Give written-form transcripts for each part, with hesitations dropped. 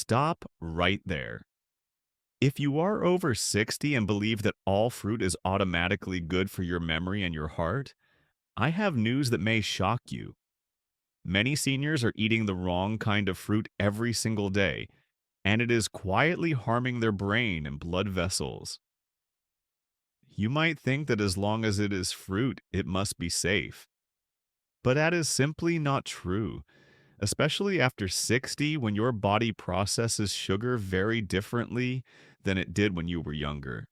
stop right there. If you are over 60 and believe that all fruit is automatically good for your memory and your heart, I have news that may shock you. Many seniors are eating the wrong kind of fruit every single day, and it is quietly harming their brain and blood vessels. You might think that as long as it is fruit, it must be safe. But that is simply not true, especially after 60 when your body processes sugar very differently than it did when you were younger.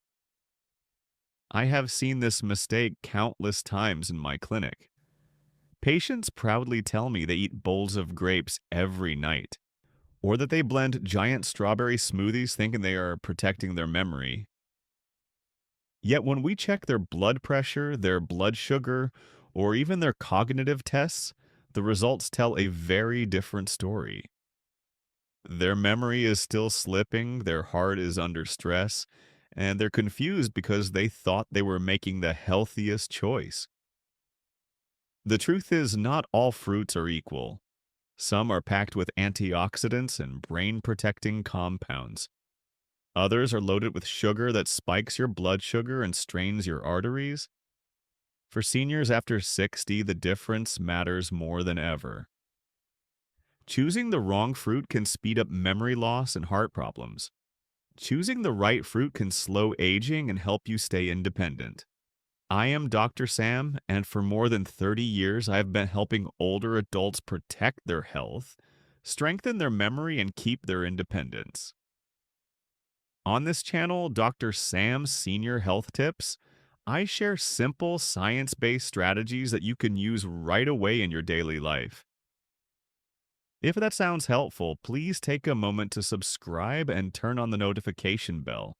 I have seen this mistake countless times in my clinic. Patients proudly tell me they eat bowls of grapes every night, or that they blend giant strawberry smoothies thinking they are protecting their memory. Yet when we check their blood pressure, their blood sugar, or even their cognitive tests, the results tell a very different story. Their memory is still slipping, their heart is under stress, and they're confused because they thought they were making the healthiest choice. The truth is, not all fruits are equal. Some are packed with antioxidants and brain protecting compounds. Others are loaded with sugar that spikes your blood sugar and strains your arteries. For seniors after 60, the difference matters more than ever. Choosing the wrong fruit can speed up memory loss and heart problems. Choosing the right fruit can slow aging and help you stay independent. I am Dr. Sam, and for more than 30 years, I have been helping older adults protect their health, strengthen their memory, and keep their independence. On this channel, Dr. Sam's Senior Health Tips, I share simple science-based strategies that you can use right away in your daily life. If that sounds helpful, please take a moment to subscribe and turn on the notification bell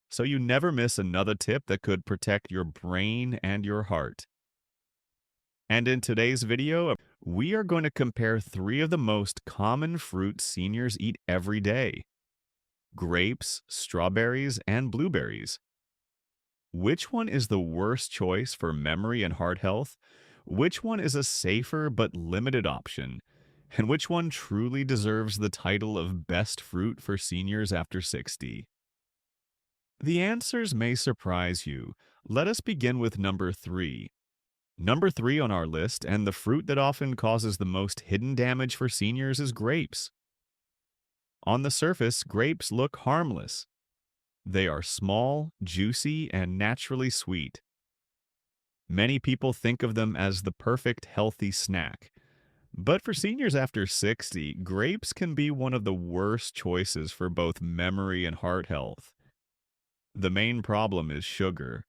so you never miss another tip that could protect your brain and your heart. And in today's video, we are going to compare three of the most common fruits seniors eat every day: grapes, strawberries, and blueberries. Which one is the worst choice for memory and heart health? Which one is a safer but limited option? And which one truly deserves the title of best fruit for seniors after 60? The answers may surprise you. Let us begin with number 3. Number 3 on our list, and the fruit that often causes the most hidden damage for seniors, is grapes. On the surface, grapes look harmless. They are small, juicy, and naturally sweet. Many people think of them as the perfect healthy snack. But for seniors after 60, grapes can be one of the worst choices for both memory and heart health. The main problem is sugar.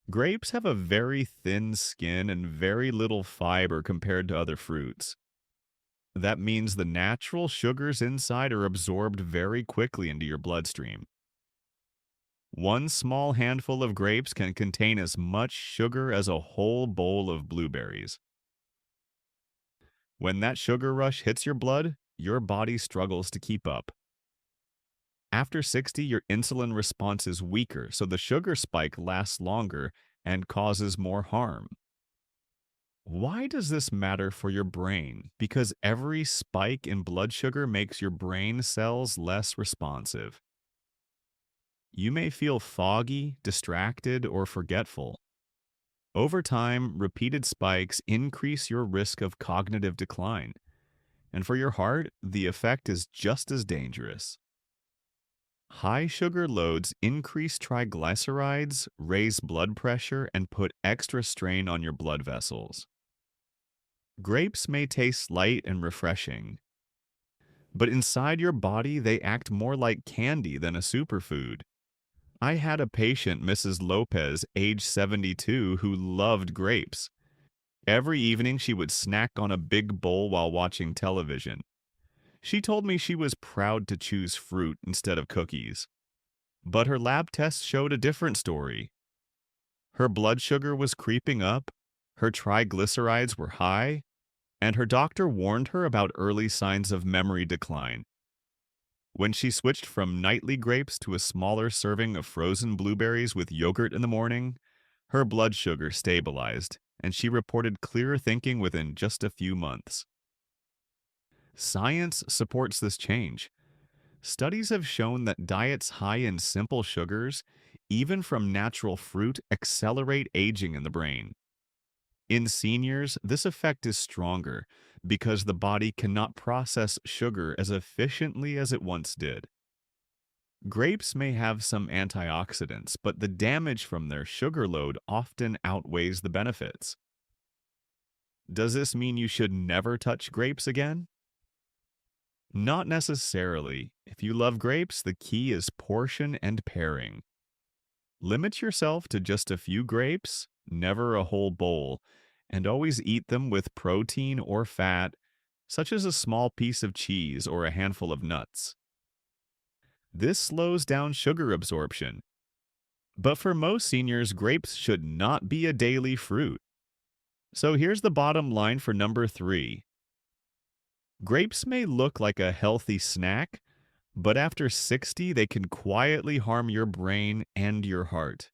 Grapes have a very thin skin and very little fiber compared to other fruits. That means the natural sugars inside are absorbed very quickly into your bloodstream. One small handful of grapes can contain as much sugar as a whole bowl of blueberries. When that sugar rush hits your blood, your body struggles to keep up. After 60, your insulin response is weaker, so the sugar spike lasts longer and causes more harm. Why does this matter for your brain? Because every spike in blood sugar makes your brain cells less responsive. You may feel foggy, distracted, or forgetful. Over time, repeated spikes increase your risk of cognitive decline. And for your heart, the effect is just as dangerous. High sugar loads increase triglycerides, raise blood pressure, and put extra strain on your blood vessels. Grapes may taste light and refreshing, but inside your body they act more like candy than a superfood. I had a patient, Mrs. Lopez, age 72, who loved grapes. Every evening she would snack on a big bowl while watching television. She told me she was proud to choose fruit instead of cookies. But her lab tests showed a different story. Her blood sugar was creeping up, her triglycerides were high, and her doctor warned her about early signs of memory decline. When she switched from nightly grapes to a smaller serving of frozen blueberries with yogurt in the morning, her blood sugar stabilized, and she reported clearer thinking within just a few months. Science supports this change. Studies have shown that diets high in simple sugars, even from natural fruit, accelerate aging in the brain. In seniors, this effect is stronger because the body cannot process sugar as efficiently as it once did. Grapes may have some antioxidants, but the damage from their sugar load often outweighs the benefits. Does this mean you should never touch grapes again? Not necessarily. If you love grapes, the key is portion and pairing. Limit yourself to just a few grapes, never a whole bowl, and always eat them with protein or fat, such as a small piece of cheese or a handful of nuts. This slows down sugar absorption. But for most seniors, grapes should not be a daily fruit. So here's the bottom line for number 3. Grapes may look like a healthy snack, but after 60, they can quietly harm your brain and your heart.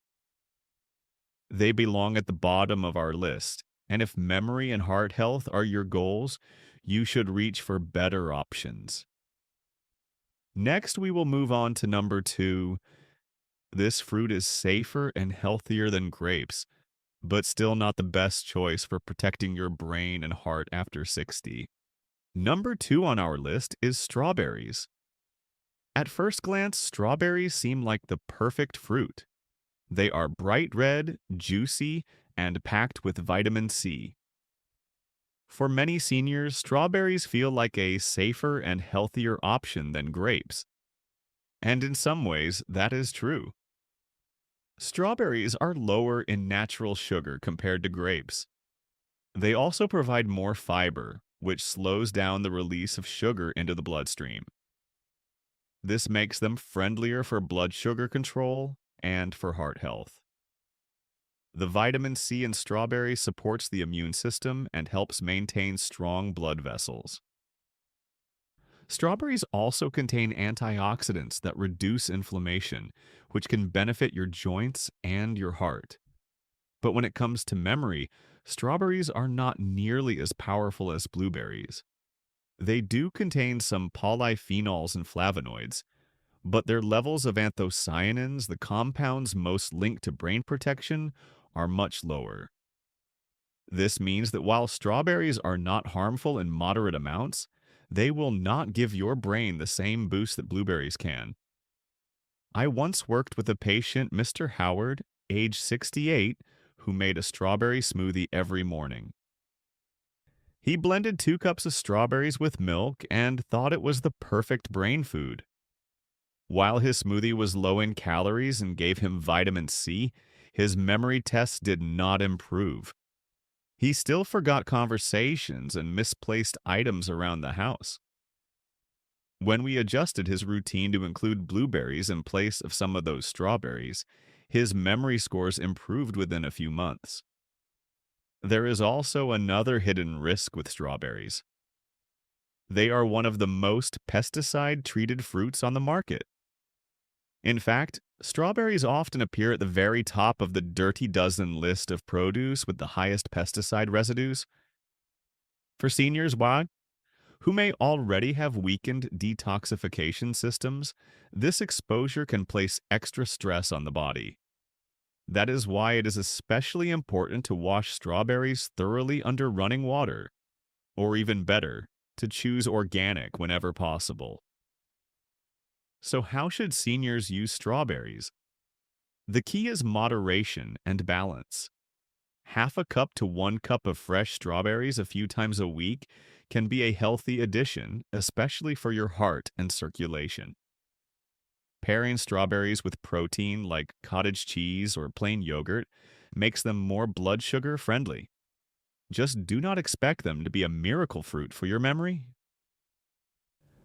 They belong at the bottom of our list, and if memory and heart health are your goals, you should reach for better options. Next, we will move on to number 2. This fruit is safer and healthier than grapes, but still not the best choice for protecting your brain and heart after 60. Number 2 on our list is strawberries. At first glance, strawberries seem like the perfect fruit. They are bright red, juicy, and packed with vitamin C. For many seniors, strawberries feel like a safer and healthier option than grapes. And in some ways, that is true. Strawberries are lower in natural sugar compared to grapes. They also provide more fiber, which slows down the release of sugar into the bloodstream. This makes them friendlier for blood sugar control and for heart health. The vitamin C in strawberries supports the immune system and helps maintain strong blood vessels. Strawberries also contain antioxidants that reduce inflammation, which can benefit your joints and your heart. But when it comes to memory, strawberries are not nearly as powerful as blueberries. They do contain some polyphenols and flavonoids, but their levels of anthocyanins, the compounds most linked to brain protection, are much lower. This means that while strawberries are not harmful in moderate amounts, they will not give your brain the same boost that blueberries can. I once worked with a patient, Mr. Howard, age 68, who made a strawberry smoothie every morning. He blended 2 cups of strawberries with milk and thought it was the perfect brain food. While his smoothie was low in calories and gave him vitamin C, his memory tests did not improve. He still forgot conversations and misplaced items around the house. When we adjusted his routine to include blueberries in place of some of those strawberries, his memory scores improved within a few months. There is also another hidden risk with strawberries. They are one of the most pesticide-treated fruits on the market. In fact, strawberries often appear at the very top of the dirty dozen list of produce with the highest pesticide residues. For seniors, who may already have weakened detoxification systems, this exposure can place extra stress on the body. That is why it is especially important to wash strawberries thoroughly under running water, or even better, to choose organic whenever possible. So how should seniors use strawberries? The key is moderation and balance. Half a cup to 1 cup of fresh strawberries a few times a week can be a healthy addition, especially for your heart and circulation. Pairing strawberries with protein like cottage cheese or plain yogurt makes them more blood sugar friendly. Just do not expect them to be a miracle fruit for your memory.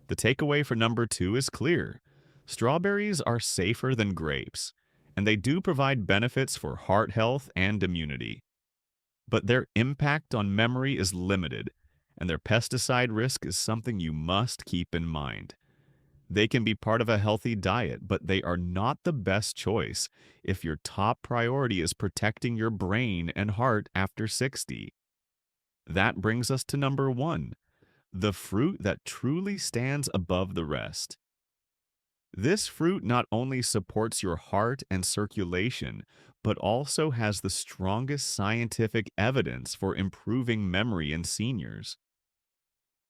The takeaway for number 2 is clear. Strawberries are safer than grapes, and they do provide benefits for heart health and immunity. But their impact on memory is limited, and their pesticide risk is something you must keep in mind. They can be part of a healthy diet, but they are not the best choice if your top priority is protecting your brain and heart after 60. That brings us to number 1, the fruit that truly stands above the rest. This fruit not only supports your heart and circulation, but also has the strongest scientific evidence for improving memory in seniors.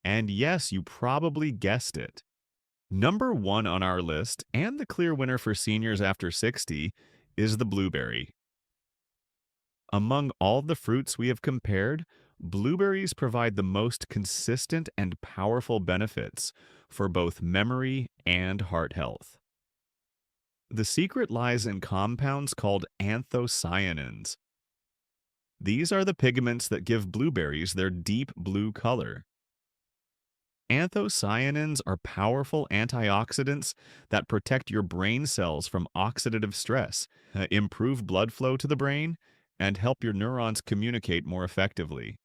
And yes, you probably guessed it. Number one on our list, and the clear winner for seniors after 60, is the blueberry. Among all the fruits we have compared, blueberries provide the most consistent and powerful benefits for both memory and heart health. The secret lies in compounds called anthocyanins. These are the pigments that give blueberries their deep blue color. Anthocyanins are powerful antioxidants that protect your brain cells from oxidative stress, improve blood flow to the brain, and help your neurons communicate more effectively.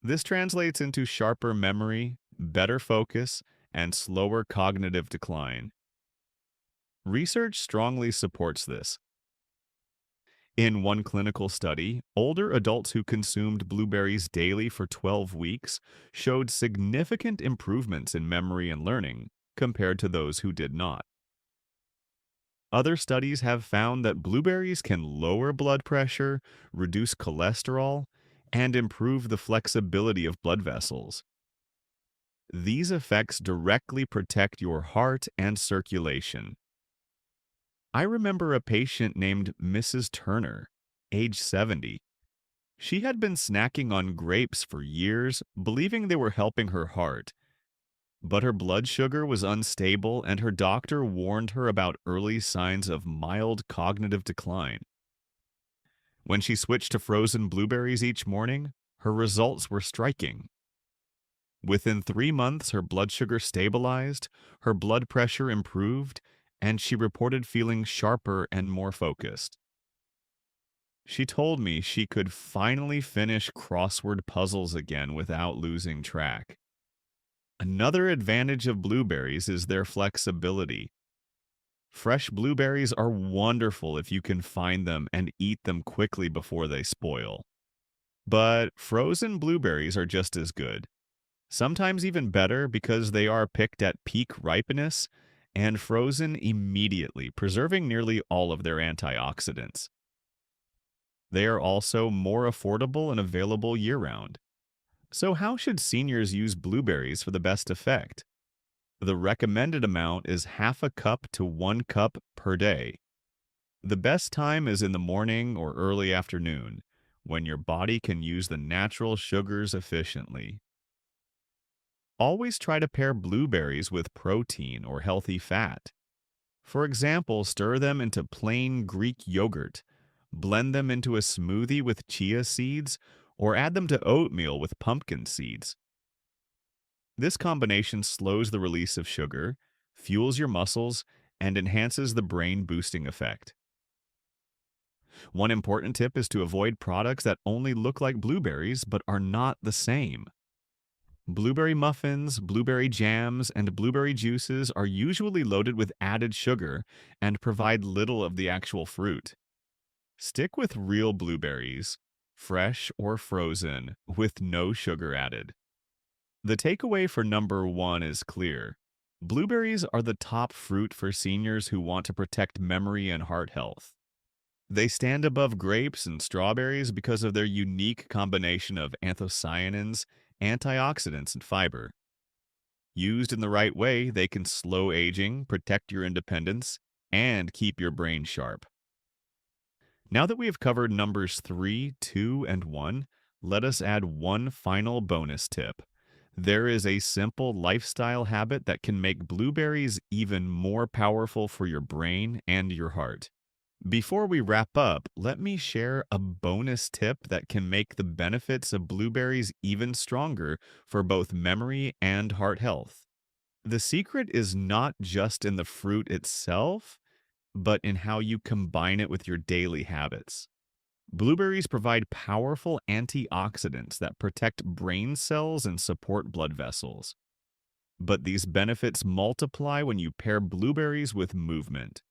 This translates into sharper memory, better focus, and slower cognitive decline. Research strongly supports this. In one clinical study, older adults who consumed blueberries daily for 12 weeks showed significant improvements in memory and learning compared to those who did not. Other studies have found that blueberries can lower blood pressure, reduce cholesterol, and improve the flexibility of blood vessels. These effects directly protect your heart and circulation. I remember a patient named Mrs. Turner, age 70. She had been snacking on grapes for years, believing they were helping her heart. But her blood sugar was unstable, and her doctor warned her about early signs of mild cognitive decline. When she switched to frozen blueberries each morning, her results were striking. Within 3 months, her blood sugar stabilized, her blood pressure improved, and she reported feeling sharper and more focused. She told me she could finally finish crossword puzzles again without losing track. Another advantage of blueberries is their flexibility. Fresh blueberries are wonderful if you can find them and eat them quickly before they spoil. But frozen blueberries are just as good. Sometimes even better because they are picked at peak ripeness and frozen immediately, preserving nearly all of their antioxidants. They are also more affordable and available year-round. So how should seniors use blueberries for the best effect? The recommended amount is half a cup to 1 cup per day. The best time is in the morning or early afternoon, when your body can use the natural sugars efficiently. Always try to pair blueberries with protein or healthy fat. For example, stir them into plain Greek yogurt, blend them into a smoothie with chia seeds, or add them to oatmeal with pumpkin seeds. This combination slows the release of sugar, fuels your muscles, and enhances the brain-boosting effect. One important tip is to avoid products that only look like blueberries but are not the same. Blueberry muffins, blueberry jams, and blueberry juices are usually loaded with added sugar and provide little of the actual fruit. Stick with real blueberries, fresh or frozen, with no sugar added. The takeaway for number one is clear. Blueberries are the top fruit for seniors who want to protect memory and heart health. They stand above grapes and strawberries because of their unique combination of anthocyanins, antioxidants, and fiber. Used in the right way, they can slow aging, protect your independence, and keep your brain sharp. Now that we have covered numbers 3, 2, and 1, let us add one final bonus tip. There is a simple lifestyle habit that can make blueberries even more powerful for your brain and your heart. Before we wrap up, let me share a bonus tip that can make the benefits of blueberries even stronger for both memory and heart health. The secret is not just in the fruit itself, but in how you combine it with your daily habits. Blueberries provide powerful antioxidants that protect brain cells and support blood vessels. But these benefits multiply when you pair blueberries with movement.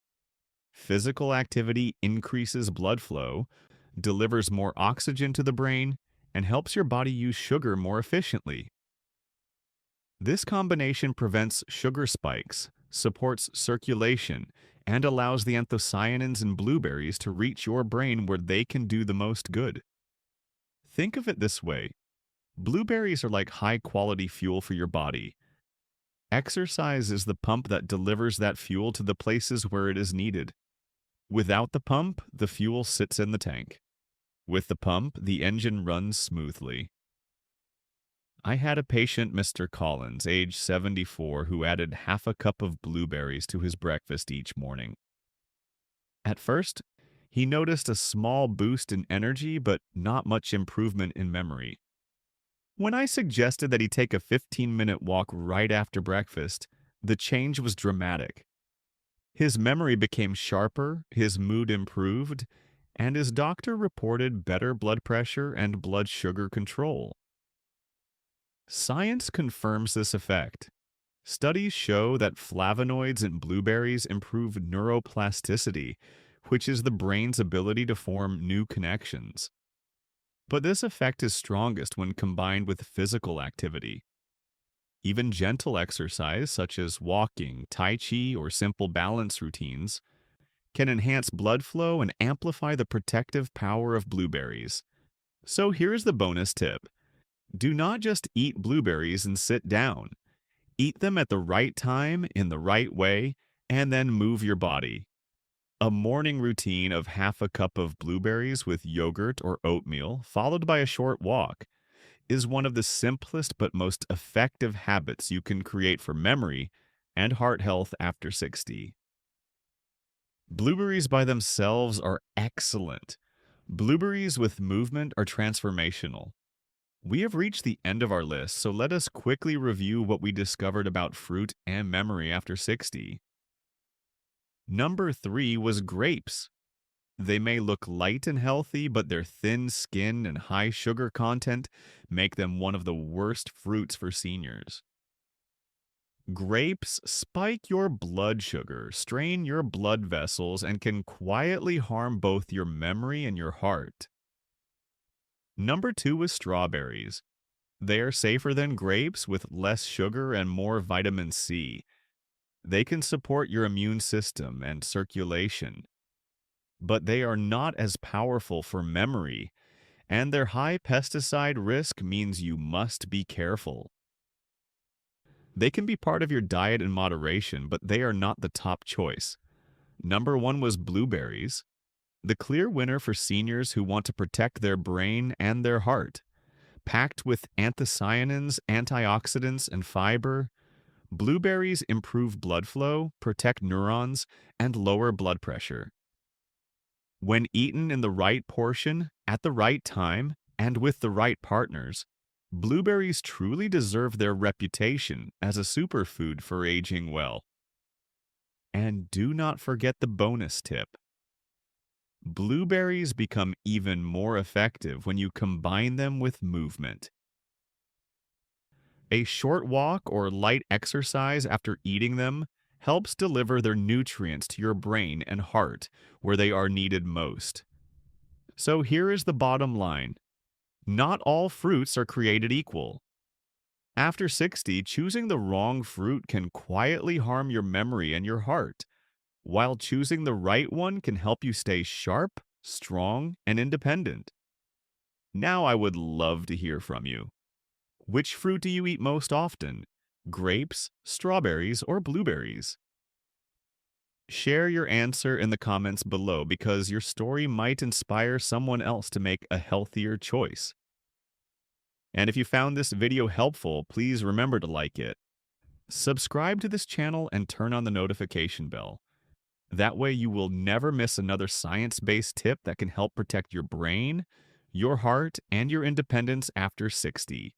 Physical activity increases blood flow, delivers more oxygen to the brain, and helps your body use sugar more efficiently. This combination prevents sugar spikes, supports circulation, and allows the anthocyanins in blueberries to reach your brain where they can do the most good. Think of it this way: blueberries are like high-quality fuel for your body. Exercise is the pump that delivers that fuel to the places where it is needed. Without the pump, the fuel sits in the tank. With the pump, the engine runs smoothly. I had a patient, Mr. Collins, age 74, who added half a cup of blueberries to his breakfast each morning. At first, he noticed a small boost in energy, but not much improvement in memory. When I suggested that he take a 15-minute walk right after breakfast, the change was dramatic. His memory became sharper, his mood improved, and his doctor reported better blood pressure and blood sugar control. Science confirms this effect. Studies show that flavonoids in blueberries improve neuroplasticity, which is the brain's ability to form new connections. But this effect is strongest when combined with physical activity. Even gentle exercise, such as walking, tai chi, or simple balance routines, can enhance blood flow and amplify the protective power of blueberries. So here's the bonus tip. Do not just eat blueberries and sit down. Eat them at the right time, in the right way, and then move your body. A morning routine of half a cup of blueberries with yogurt or oatmeal, followed by a short walk, is one of the simplest but most effective habits you can create for memory and heart health after 60. Blueberries by themselves are excellent. Blueberries with movement are transformational. We have reached the end of our list, so let us quickly review what we discovered about fruit and memory after 60. Number 3 was grapes. They may look light and healthy, but their thin skin and high sugar content make them one of the worst fruits for seniors. Grapes spike your blood sugar, strain your blood vessels, and can quietly harm both your memory and your heart. Number 2 was strawberries. They are safer than grapes with less sugar and more vitamin C. They can support your immune system and circulation. But they are not as powerful for memory, and their high pesticide risk means you must be careful. They can be part of your diet in moderation, but they are not the top choice. Number 1 was blueberries, the clear winner for seniors who want to protect their brain and their heart. Packed with anthocyanins, antioxidants, and fiber, blueberries improve blood flow, protect neurons, and lower blood pressure. When eaten in the right portion, at the right time, and with the right partners, blueberries truly deserve their reputation as a superfood for aging well. And do not forget the bonus tip. Blueberries become even more effective when you combine them with movement. A short walk or light exercise after eating them helps deliver their nutrients to your brain and heart where they are needed most. So here is the bottom line. Not all fruits are created equal. After 60, choosing the wrong fruit can quietly harm your memory and your heart, while choosing the right one can help you stay sharp, strong, and independent. Now I would love to hear from you. Which fruit do you eat most often? Grapes, strawberries, or blueberries? Share your answer in the comments below because your story might inspire someone else to make a healthier choice. And if you found this video helpful, please remember to like it. Subscribe to this channel and turn on the notification bell. That way you will never miss another science-based tip that can help protect your brain, your heart, and your independence after 60.